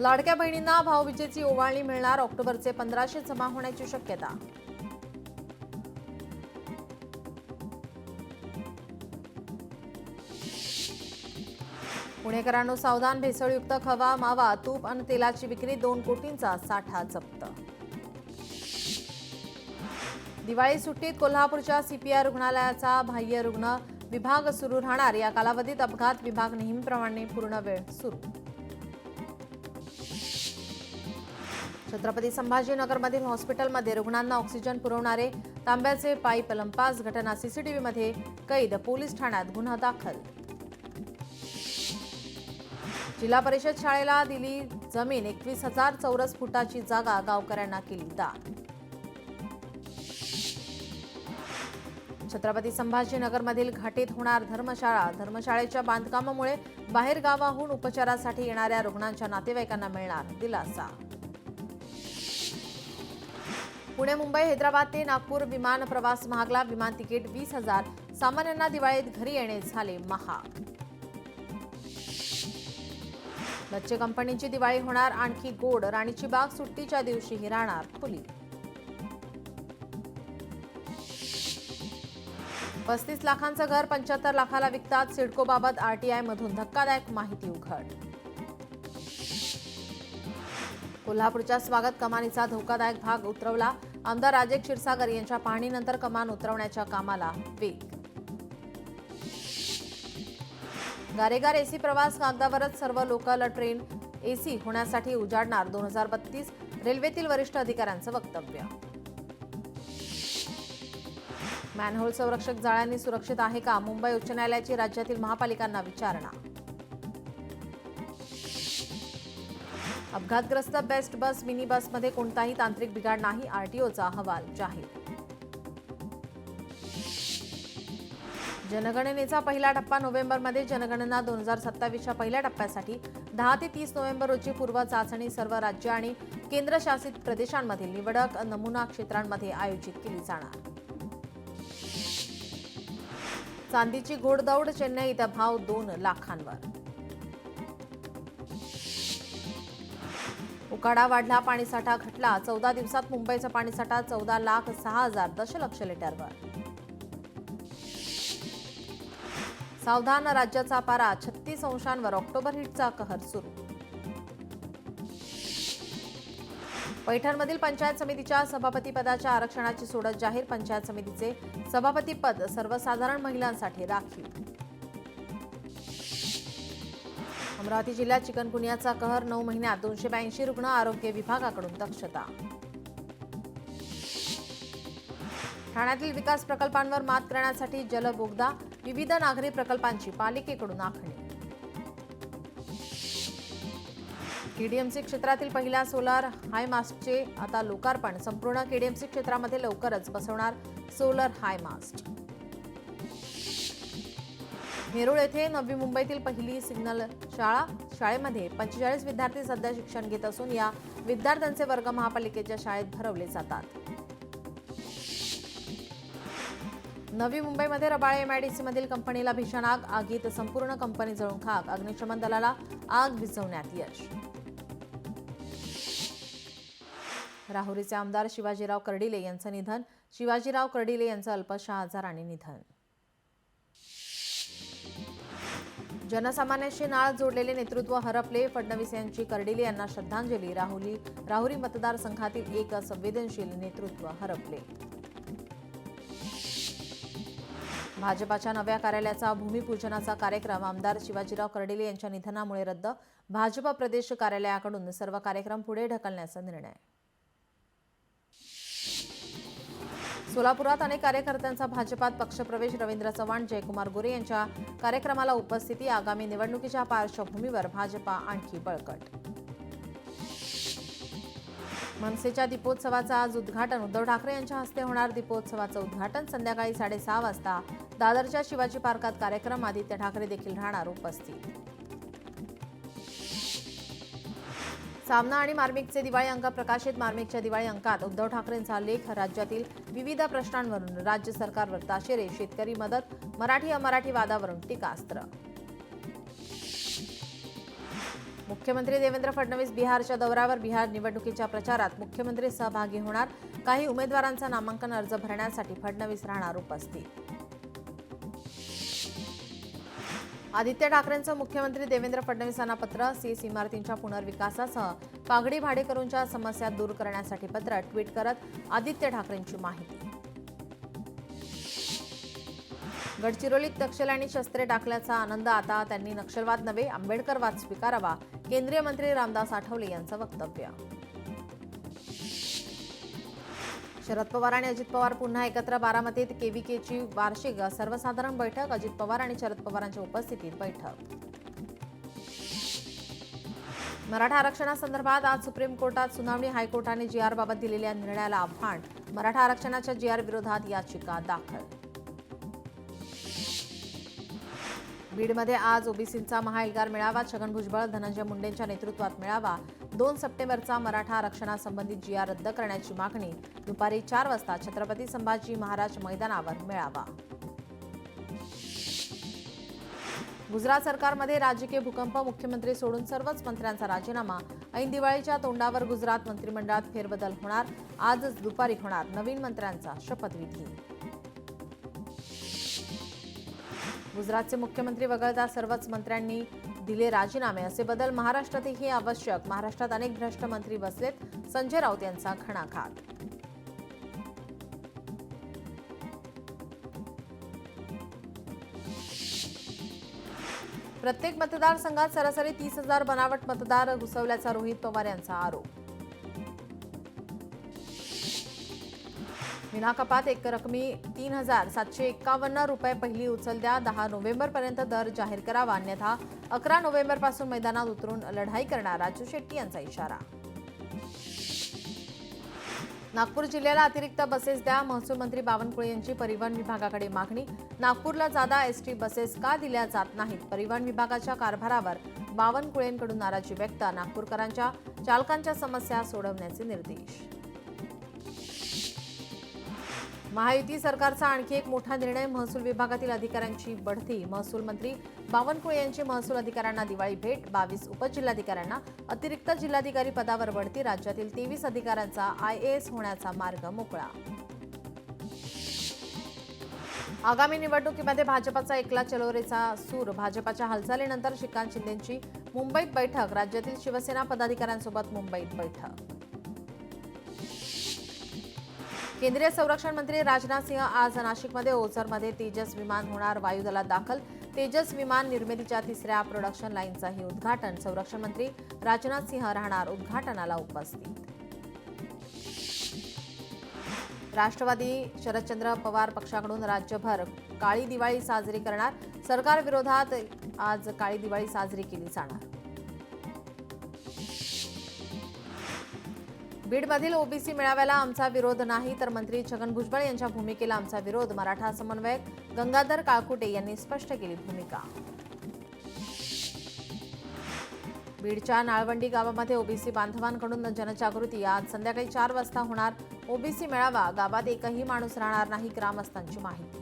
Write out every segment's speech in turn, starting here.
लाडक्या बहिणींना भाऊबीजेची ओवाळणी मिळणार, ऑक्टोबरचे 1500 जमा होण्याची शक्यता. पुणेकरांनो सावधान, भेसळयुक्त खवा, मावा, तूप आणि तेलाची विक्री, 2 कोटींचा साठा जप्त. दिवाळी सुट्टीत कोल्हापूरच्या सीपीआय रुग्णालयाचा बाह्य रुग्ण विभाग सुरू राहणार. या कालावधीत अपघात विभाग नेहमीप्रमाणे पूर्ण वेळ सुरू. छत्रपती संभाजीनगरमधील हॉस्पिटलमध्ये रुग्णांना ऑक्सिजन पुरवणारे तांब्याचे पाईप लंपास, घटना सीसीटीव्हीमध्ये कैद, पोलीस ठाण्यात गुन्हा दाखल. जिल्हा परिषद शाळेला दिली जमीन, 21,000 चौरस फुटाची जागा गावकऱ्यांना केली दान. छत्रपती संभाजीनगरमधील घाटीत होणार धर्मशाळा. धर्मशाळेच्या बांधकामामुळे बाहेर गावाहून उपचारासाठी येणाऱ्या रुग्णांच्या नातेवाईकांना मिळणार दिलासा. पुणे, मुंबई, हैदराबाद ते नागपूर विमान प्रवास महागला. विमान तिकीट 20,000. सामान्यांना दिवाळीत घरी येणे झाले महाग. बच्चे कंपनीची दिवाळी होणार आणखी गोड. राणीची बाग सुट्टीच्या दिवशीही राहणार खुली. 35 लाखांचं घर 75 लाखाला विकतात. सिडकोबाबत आरटीआय मधून धक्कादायक माहिती उघड. कोल्हापूरच्या स्वागत कमानीचा धोकादायक भाग उतरवला. आमदार राजेश क्षीरसागर यांच्या पाहणीनंतर कमान उतरवण्याच्या कामाला वेग. गारेगार एसी प्रवास, कागदावरच सर्व लोकल ट्रेन एसी होण्यासाठी उजाडणार 2032. रेल्वेतील वरिष्ठ अधिकाऱ्यांचं वक्तव्य. मॅनहोल संरक्षक जाळ्यांनी सुरक्षित आहे का? मुंबई उच्च न्यायालयाची राज्यातील महापालिकांना विचारणा. अपघातग्रस्त बेस्ट बस मिनी बसमध्ये कोणताही तांत्रिक बिघाड नाही, आरटीओचा अहवाल जाहीर. जनगणनेचा पहिला टप्पा नोव्हेंबरमध्ये. जनगणना 2027च्या पहिल्या टप्प्यासाठी 10 ते 30 नोव्हेंबर रोजी पूर्व चाचणी सर्व राज्य आणि केंद्रशासित प्रदेशांमधील निवडक नमुना क्षेत्रांमध्ये आयोजित केली जाणार. चांदीची घोडदौड, चेन्नईत भाव 2 लाखांवर. उकाडा वाढला, पाणीसाठा घटला. 14 दिवसात मुंबईचा पाणीसाठा 14,06,000 दशलक्ष लिटरवर. सावधान, राज्याचा पारा 36 अंशांवर. ऑक्टोबर हिटचा कहर सुरू. पैठणमधील पंचायत समितीच्या सभापतीपदाच्या आरक्षणाची सोडत जाहीर. पंचायत समितीचे सभापतीपद सर्वसाधारण महिलांसाठी राखीव. अमरावती जिल्ह्यात चिकनगुन्ह्याचा कहर. 9 महिन्यात 282 रुग्ण. आरोग्य विभागाकडून दक्षता. ठाण्यातील विकास प्रकल्पांवर मात करण्यासाठी जलबोगदा. विविध नागरी प्रकल्पांची पालिकेकडून आखणी. केडीएमसी क्षेत्रातील पहिल्या सोलर हायमास्टचे आता लोकार्पण. संपूर्ण केडीएमसी क्षेत्रामध्ये लवकरच बसवणार सोलर हायमास्ट. नेरूळ येथे नवी मुंबईतील पहिली सिग्नल शाळा. शाळेमध्ये 45 विद्यार्थी सध्या शिक्षण घेत असून या विद्यार्थ्यांचे वर्ग महापालिकेच्या शाळेत भरवले जातात. नवी मुंबईमध्ये रबाळे एमआयडीसी मधील कंपनीला भीषण आग. आगीत संपूर्ण कंपनी जळून खाक. अग्निशमन दलाला आग विझवण्यात यश. राहुरीचे आमदार शिवाजीराव कर्डिले यांचं निधन. शिवाजीराव कर्डिले यांचं अल्पशा आजाराने निधन. जनसामान्यांशी नाळ जोडलेले नेतृत्व हरपले. फडणवीस यांची कर्डिले यांना श्रद्धांजली. राहुरी मतदारसंघातील एक संवेदनशील नेतृत्व हरपले. भाजपाच्या नव्या कार्यालयाचा भूमिपूजनाचा कार्यक्रम. आमदार शिवाजीराव कर्डिले यांच्या निधनामुळे रद्द. भाजप प्रदेश कार्यालयाकडून सर्व कार्यक्रम पुढे ढकलण्याचा निर्णय. सोलापुरात अनेक कार्यकर्त्यांचा भाजपात पक्षप्रवेश. रवींद्र चव्हाण, जयकुमार गोरे यांच्या कार्यक्रमाला उपस्थिती. आगामी निवडणुकीच्या पार्श्वभूमीवर भाजपा आणखी बळकट. मनसेच्या दीपोत्सवाचं आज उद्घाटन. उद्धव ठाकरे यांच्या हस्ते होणार दीपोत्सवाचं उद्घाटन. संध्याकाळी 6:30 वाजता दादरच्या शिवाजी पार्कात कार्यक्रम. आदित्य ठाकरे देखील राहणार उपस्थित. सामना आणि मार्मिकचे दिवाळी अंक प्रकाशित. मार्मिकच्या दिवाळी अंकात उद्धव ठाकरेंचा लेख. राज्यातील विविध प्रश्नांवरून राज्य सरकारवर ताशेरे. शेतकरी मदत. मराठी अमराठी वादावरून टीकास्त्र. मुख्यमंत्री देवेंद्र फडणवीस बिहारच्या दौऱ्यावर. बिहार निवडणुकीच्या प्रचारात मुख्यमंत्री सहभागी होणार. काही उमेदवारांचा नामांकन अर्ज भरण्यासाठी फडणवीस राहणार उपस्थित. आदित्य ठाकरेंचं मुख्यमंत्री देवेंद्र फडणवीसांना पत्र. सीएस इमारतींच्या पुनर्विकासासह पागडी भाडेकरूंच्या समस्या दूर करण्यासाठी पत्र. ट्विट करत आदित्य ठाकरेंची माहिती. गडचिरोलीत नक्षल आणि शस्त्रे टाकल्याचा आनंद. आता त्यांनी नक्षलवाद नव्हे आंबेडकरवाद स्वीकारावा. केंद्रीय मंत्री रामदास आठवले यांचं वक्तव्य. शरद पवार आणि अजित पवार पुन्हा एकत्र. बारामतीत केव्हीकेची वार्षिक सर्वसाधारण बैठक. अजित पवार आणि शरद पवारांच्या उपस्थितीत बैठक. मराठा आरक्षणासंदर्भात आज सुप्रीम कोर्टात सुनावणी. हायकोर्टाने जीआर बाबत दिलेल्या निर्णयाला आव्हान. मराठा आरक्षणाच्या जीआर विरोधात याचिका दाखल. बीडमध्ये आज ओबीसींचा महाएल्गार मेळावा. छगन भुजबळ धनंजय मुंडेंच्या नेतृत्वात मेळावा. 2 सप्टेंबरचा मराठा आरक्षणासंबंधित जीआर रद्द करण्याची मागणी. दुपारी 4 वाजता छत्रपती संभाजी महाराज मैदानावर मेळावा. गुजरात सरकारमध्ये राजकीय भूकंप. मुख्यमंत्री सोडून सर्वच मंत्र्यांचा राजीनामा. ऐन दिवाळीच्या तोंडावर गुजरात मंत्रिमंडळात फेरबदल होणार. आजच दुपारी होणार नवीन मंत्र्यांचा शपथविधी. गुजरातचे मुख्यमंत्री वगळता सर्वच मंत्र्यांनी दिले राजीनामे. असे बदल महाराष्ट्रातही आवश्यक. महाराष्ट्रात अनेक भ्रष्ट मंत्री बसलेत. संजय राऊत यांचा घणाघात. प्रत्येक मतदारसंघात सरासरी 30,000 बनावट मतदार घुसवल्याचा रोहित पवार यांचा आरोप. विना कपात एक रकमी 3,751 रुपये पहिली उचल द्या. 10 नोव्हेंबरपर्यंत दर जाहीर करावा, अन्यथा 11 नोव्हेंबरपासून मैदानात उतरून लढाई करणार. राजू शेट्टी यांचा इशारा. नागपूर जिल्ह्याला अतिरिक्त बसेस द्या. महसूल मंत्री बावनकुळे यांची परिवहन विभागाकडे मागणी. नागपूरला जादा एसटी बसेस का दिल्या जात नाहीत? परिवहन विभागाच्या कारभारावर बावनकुळेंकडून नाराजी व्यक्त. नागपूरकरांच्या चालकांच्या समस्या सोडवण्याचे निर्देश. महायुती सरकारचा आणखी एक मोठा निर्णय. महसूल विभागातील अधिकाऱ्यांची बढती. महसूल मंत्री बावनकुळे यांची महसूल अधिकाऱ्यांना दिवाळी भेट. 22 उपजिल्हाधिकाऱ्यांना अतिरिक्त जिल्हाधिकारी पदावर बढती. राज्यातील 23 अधिकाऱ्यांचा IAS होण्याचा मार्ग मोकळा. आगामी निवडणुकीमध्ये भाजपचा एकला चलोरेचा सूर. भाजपच्या हालचालीनंतर श्रीकांत शिंदेंची मुंबईत बैठक. राज्यातील शिवसेना पदाधिकाऱ्यांसोबत मुंबईत बैठक. केंद्रीय संरक्षण मंत्री राजनाथ सिंह आज नाशिकमध्ये. ओझरमध्ये तेजस विमान होणार वायुदलात दाखल. तेजस विमान निर्मितीच्या 3ऱ्या प्रोडक्शन लाईनचंही उद्घाटन. संरक्षण मंत्री राजनाथ सिंह राहणार उद्घाटनाला उपस्थित. राष्ट्रवादी शरदचंद्र पवार पक्षाकडून राज्यभर काळी दिवाळी साजरी करणार. सरकार विरोधात आज काळी दिवाळी साजरी केली जाणार. बीडमधील ओबीसी मेळाव्याला आमचा विरोध नाही, तर मंत्री छगन भुजबळ यांच्या भूमिकेला आमचा विरोध. मराठा समन्वयक गंगाधर काळकुटे यांनी स्पष्ट केली भूमिका. बीडच्या नाळवंडी गावामध्ये ओबीसी बांधवांकडून जनजागृती. आज संध्याकाळी 4 वाजता होणार ओबीसी मेळावा. गावात एकही माणूस राहणार नाही, ग्रामस्थांची माहिती.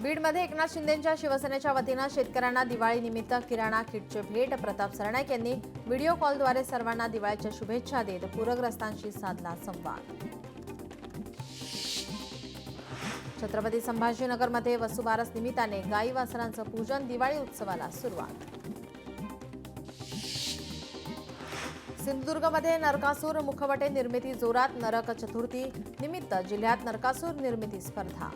बीडमध्ये एकनाथ शिंदेंच्या शिवसेनेच्या वतीनं शेतकऱ्यांना दिवाळीनिमित्त किराणा किटचे भेट. प्रताप सरनाईक यांनी व्हिडिओ कॉलद्वारे सर्वांना दिवाळीच्या शुभेच्छा देत पूरग्रस्तांशी साधला संवाद. छत्रपती संभाजीनगरमध्ये वसुबारस निमित्ताने गाई वासरांचं पूजन. दिवाळी उत्सवाला सुरुवात. सिंधुदुर्गमध्ये नरकासूर मुखवटे निर्मिती जोरात. नरक चतुर्थी निमित्त जिल्ह्यात नरकासूर निर्मिती स्पर्धा.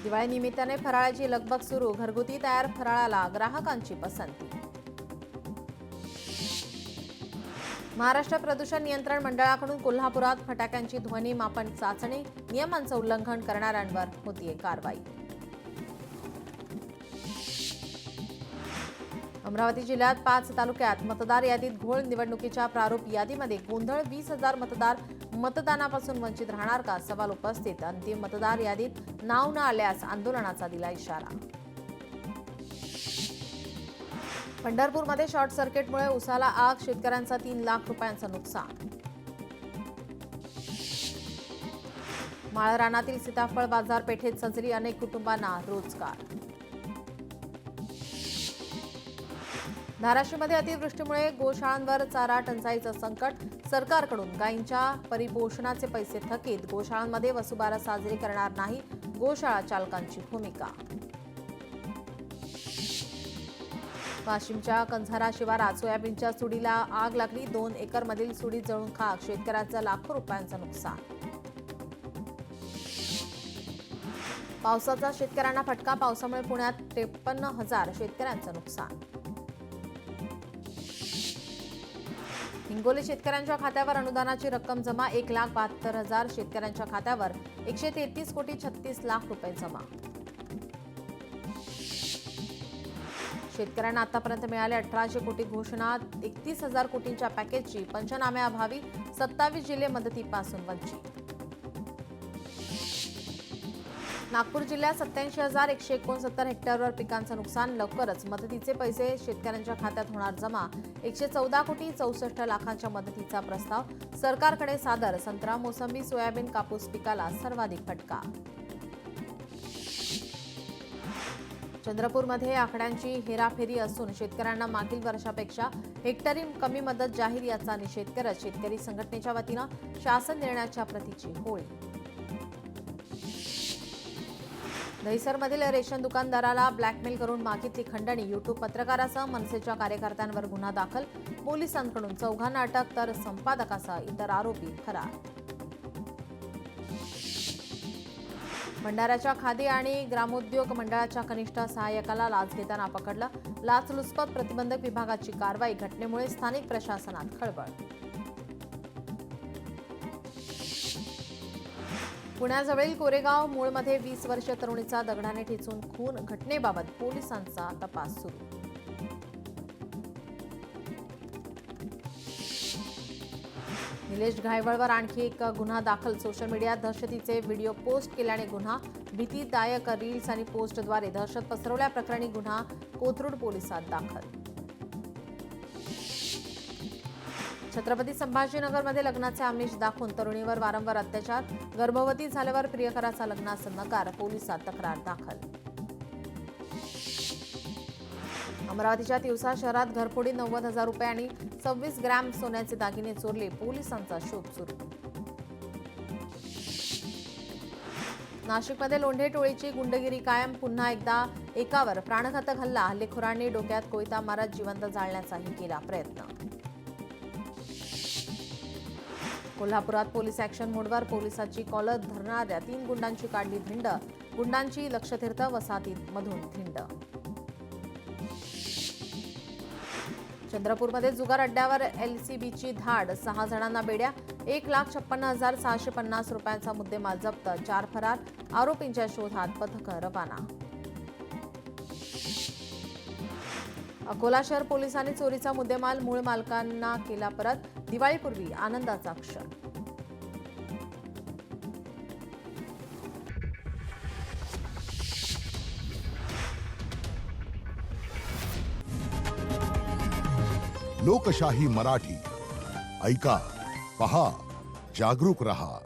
दिवाळी निमित्ताने फराळाची लगबग सुरू. घरगुती तयार फराळाला ग्राहकांची पसंती. महाराष्ट्र प्रदूषण नियंत्रण मंडळाकडून कोल्हापुरात फटाक्यांची ध्वनी मापन चाचणी. नियमांचं उल्लंघन करणाऱ्यांवर होतीये कारवाई. अमरावती जिल्ह्यात 5 तालुक्यात मतदार यादीत घोळ. निवडणुकीच्या प्रारूप यादीमध्ये गोंधळ. 20,000 मतदार मतदानापासून वंचित राहणार का? सवाल उपस्थित. अंतिम मतदार यादीत नाव न आल्यास आंदोलनाचा दिला इशारा. पंढरपूरमध्ये शॉर्ट सर्किटमुळे उसाला आग. शेतकऱ्यांचा 3 लाख रुपयांचं नुकसान. माळरानातील सीताफळ बाजारपेठेत सजली अनेक कुटुंबांना रोजगार. धाराशिवमध्ये अतिवृष्टीमुळे गोशाळांवर चारा टंचाईचं संकट. सरकारकडून गायींच्या परिपोषणाचे पैसे थकीत. गोशाळांमध्ये वसुबारस साजरी करणार नाही. गोशाळा चालकांची भूमिका. वाशिमच्या कंझारा शिवारात सोयाबीनच्या सुडीला आग लागली. 2 एकरमधील सुडी जळून खाक. शेतकऱ्यांचं लाखो रुपयांचं नुकसान. पावसाचा शेतकऱ्यांना फटका. पावसामुळे पुण्यात 53,000 शेतकऱ्यांचं नुकसान. हिंगोली शेतकऱ्यांच्या खात्यावर अनुदानाची रक्कम जमा. 1,72,000 शेतकऱ्यांच्या खात्यावर 133,36,00,000 रुपये जमा. शेतकऱ्यांना आतापर्यंत मिळाले 1800 कोटी घोषणा. 31,000 कोटींच्या पॅकेजची पंचनाम्याअभावी 27 जिल्हे मदतीपासून वंचित. नागपूर जिल्ह्यात 87,169 हेक्टरवर पिकांचं नुकसान. लवकरच मदतीचे पैसे शेतकऱ्यांच्या खात्यात होणार जमा. 114 कोटी 64 लाखांच्या मदतीचा प्रस्ताव सरकारकडे सादर. संत्रा, मोसंबी, सोयाबीन, कापूस पिकाला सर्वाधिक फटका. चंद्रपूरमध्ये आकड्यांची हेराफेरी असून शेतकऱ्यांना मागील वर्षापेक्षा हेक्टरी कमी मदत जाहीर. याचा निषेध करत शेतकरी संघटनेच्या वतीनं शासन निर्णयाच्या प्रतीची होळी. दहिसरमधील रेशन दुकानदाराला ब्लॅकमेल करून मागितली खंडणी. यूट्यूब पत्रकारासह मनसेच्या कार्यकर्त्यांवर गुन्हा दाखल. पोलिसांकडून 4 अटक तर संपादकासह इतर आरोपी फरार. भंडाऱ्याच्या खादी आणि ग्रामोद्योग मंडळाच्या कनिष्ठ सहाय्यकाला लाच घेताना पकडलं. लाचलुचपत प्रतिबंधक विभागाची कारवाई. घटनेमुळे स्थानिक प्रशासनात खळबळ. पुण्याजवळील कोरेगाव मूळमध्ये 20 वर्षीय तरुणीचा दगडाने ठेचून खून. घटनेबाबत पोलिसांचा तपास सुरू. निलेश घायवळवर आणखी एक गुन्हा दाखल. सोशल मीडियात दहशतीचे व्हिडिओ पोस्ट केल्याने गुन्हा. भीतीदायक रील्स आणि पोस्टद्वारे दहशत पसरवल्याप्रकरणी गुन्हा कोथरूड पोलिसात दाखल. छत्रपती संभाजीनगरमध्ये लग्नाचे आमिष दाखवून तरुणीवर वारंवार अत्याचार. गर्भवती झाल्यावर प्रियकराचा लग्नाचा नकार. पोलिसात तक्रार दाखल. अमरावतीच्या तिवसा शहरात घरफोडी. 90,000 रुपये आणि 26 ग्रॅम सोन्याचे दागिने चोरले. पोलिसांचा शोध सुरू. नाशिकमध्ये लोंढे टोळीची गुंडगिरी कायम. पुन्हा एकदा एकावर प्राणघातक हल्ला. हल्लेखोरांनी डोक्यात कोयता मारत जिवंत जाळण्याचाही केला प्रयत्न. कोल्हापुरात पोलीस ॲक्शन मोडवर. पोलिसाची कॉलर धरणाऱ्या 3 गुंडांची काढली धिंड. गुंडांची लक्षतीर्थ वसाहतीमधून धिंड. चंद्रपूरमध्ये जुगार अड्ड्यावर LCBची धाड. 6 जणांना बेड्या. 1,56,650 रुपयांचा मुद्देमाल जप्त. 4 फरार. आरोपींच्या शोधात पथकं रवाना. अकोला शहर पोलिसांनी चोरीचा मुद्देमाल मूळ मालकांना केला परत. दिवाळीपूर्वी आनंदाचा क्षण. लोकशाही मराठी ऐका, पहा, जागरूक रहा.